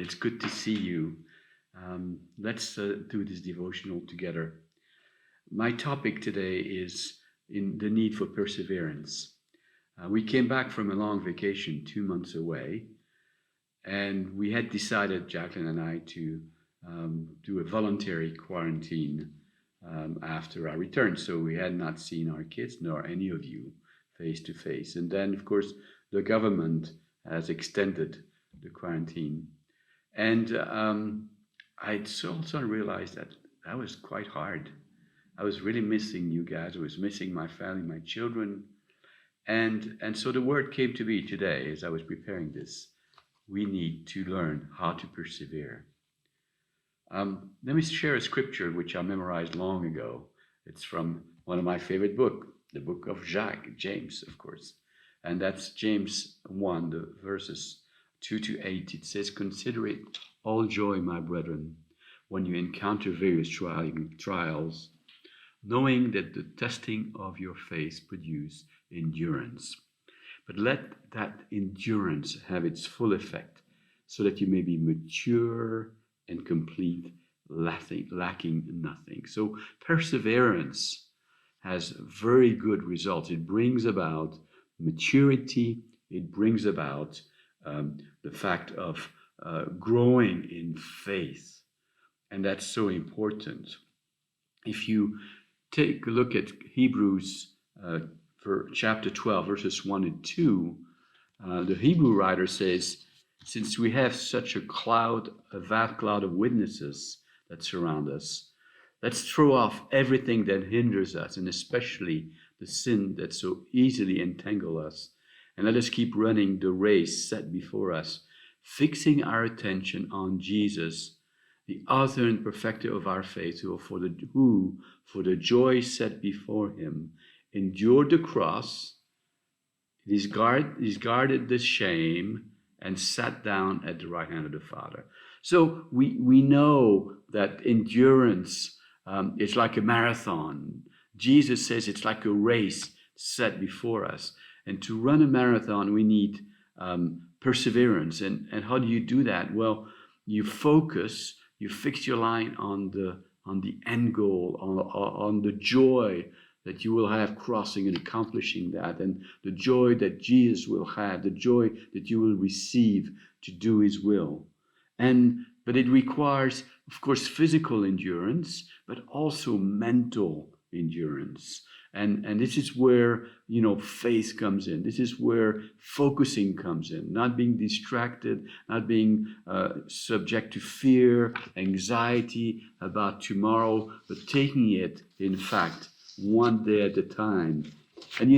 It's good to see you. Let's do this devotional together. My topic today is in the need for perseverance. We came back from a long vacation 2 months away, and we had decided, Jacqueline and I, to do a voluntary quarantine after our return. So we had not seen our kids nor any of you face to face. And then, of course, the government has extended the quarantine. And I also realized that was quite hard. I was really missing you guys. I was missing my family, my children. And so the word came to me today as I was preparing this. We need to learn how to persevere. Let me share a scripture which I memorized long ago. It's from one of my favorite books, the book of Jacques, James, of course. And that's James 1, the verses 2 to 8. It says, "Consider it all joy, my brethren, when you encounter various trials, knowing that the testing of your faith produces endurance. But let that endurance have its full effect, so that you may be mature and complete, lacking nothing." So perseverance has very good results. It brings about maturity. It brings about the fact of growing in faith. And that's so important. If you take a look at Hebrews for chapter 12, verses 1 and 2, the Hebrew writer says, "Since we have such a vast cloud of witnesses that surround us, let's throw off everything that hinders us, and especially the sin that so easily entangles us. And let us keep running the race set before us, fixing our attention on Jesus, the author and perfecter of our faith, who for the joy set before him, endured the cross, he's guarded the shame, and sat down at the right hand of the Father." So we know that endurance is like a marathon. Jesus says it's like a race set before us. And to run a marathon, we need perseverance. And how do you do that? Well, you focus, you fix your line on the end goal, on the joy that you will have crossing and accomplishing that, and the joy that Jesus will have, the joy that you will receive to do his will. But it requires, of course, physical endurance, but also mental endurance. And this is where, faith comes in. This is where focusing comes in. Not being distracted, not being subject to fear, anxiety about tomorrow, but taking it, in fact, one day at a time. And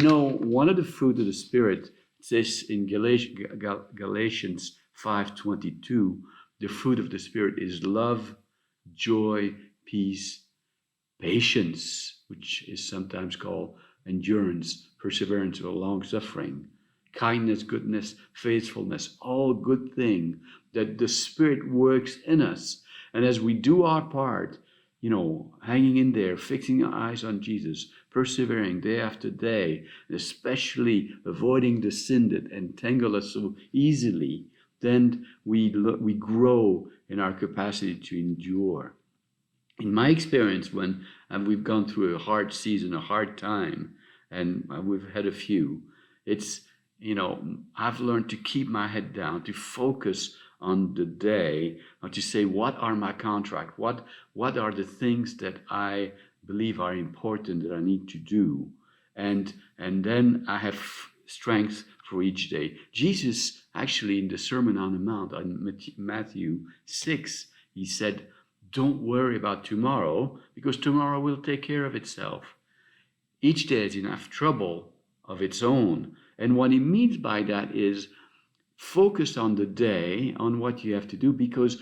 one of the fruit of the Spirit, says in Galatians 5:22, the fruit of the Spirit is love, joy, peace, patience, which is sometimes called endurance, perseverance, or long-suffering, kindness, goodness, faithfulness, all good things that the Spirit works in us. And as we do our part, hanging in there, fixing our eyes on Jesus, persevering day after day, especially avoiding the sin that entangle us so easily, then we grow in our capacity to endure. In my experience, when we've gone through a hard season, a hard time, and we've had a few, it's, I've learned to keep my head down, to focus on the day, or to say, what are my contract? What are the things that I believe are important that I need to do? And then I have strength for each day. Jesus, actually, in the Sermon on the Mount, on Matthew 6, he said, "Don't worry about tomorrow, because tomorrow will take care of itself. Each day has enough trouble of its own." And what he means by that is focus on the day, on what you have to do, because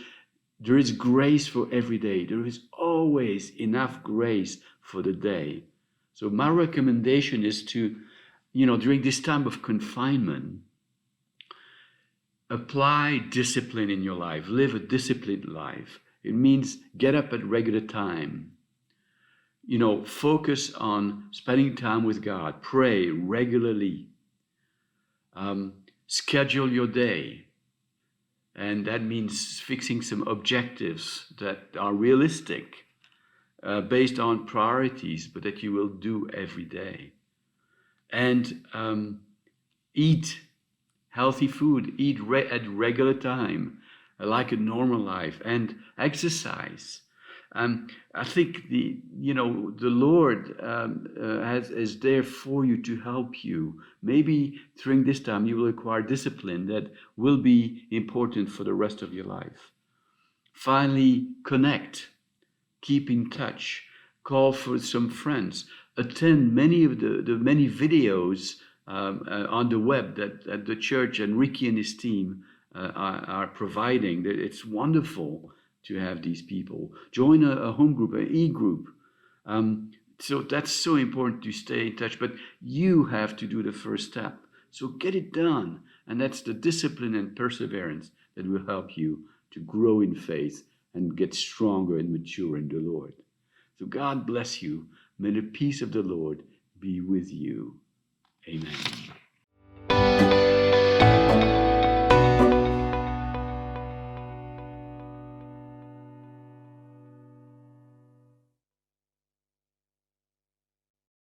there is grace for every day. There is always enough grace for the day. So my recommendation is to, during this time of confinement, apply discipline in your life. Live a disciplined life. It means get up at regular time. Focus on spending time with God. Pray regularly. Schedule your day. And that means fixing some objectives that are realistic, based on priorities, but that you will do every day. And eat healthy food, eat at regular time, like a normal life, and exercise. I think the Lord is there for you to help you. Maybe during this time you will acquire discipline that will be important for the rest of your life. Finally, connect, keep in touch, call for some friends, attend many of the many videos on the web that the church and Ricky and his team are providing. It's wonderful to have these people. Join a home group, an e-group. So that's so important to stay in touch, but you have to do the first step. So get it done. And that's the discipline and perseverance that will help you to grow in faith and get stronger and mature in the Lord. So God bless you. May the peace of the Lord be with you. Amen.